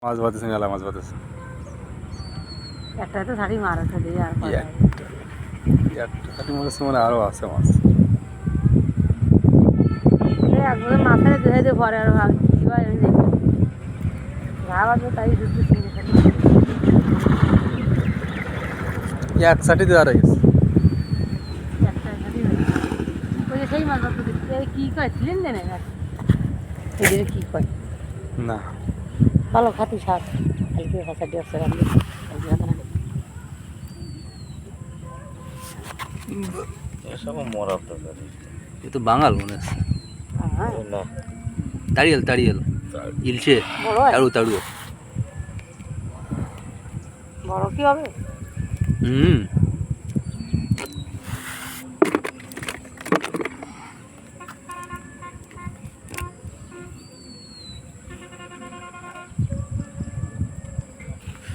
মাছ বাঁধতেছে, মেলা মাছ বাঁধতেছে। একটা তো শাড়ি মার আছে দিয়ে আর একটা খাটি মাছ মানে আরও আছে মাছ। একবারে মাথায় ধুয়ে দিয়ে পরে আর ভাব কি হয় আমি দেখি ভাবাবো তাই শুদ্ধ চিনি খালি এক সাটি দেওয়া গেছে। একটা শাড়ি ওই যে সেই মাছ বাচ্চা দেখতে কী কয় ছিলেন দেনে এই দিনে কী কয় না ভালো খাতি শাক কালকে ভাষা দিয়ে আসছে রান্না এসব মরা এ তো বাঙাল মনে হচ্ছে। না তাড়িয়াল তাড়িয়াল ইলশে বড় হয় তাড়ু তাড়ু বড় কি হবে হুম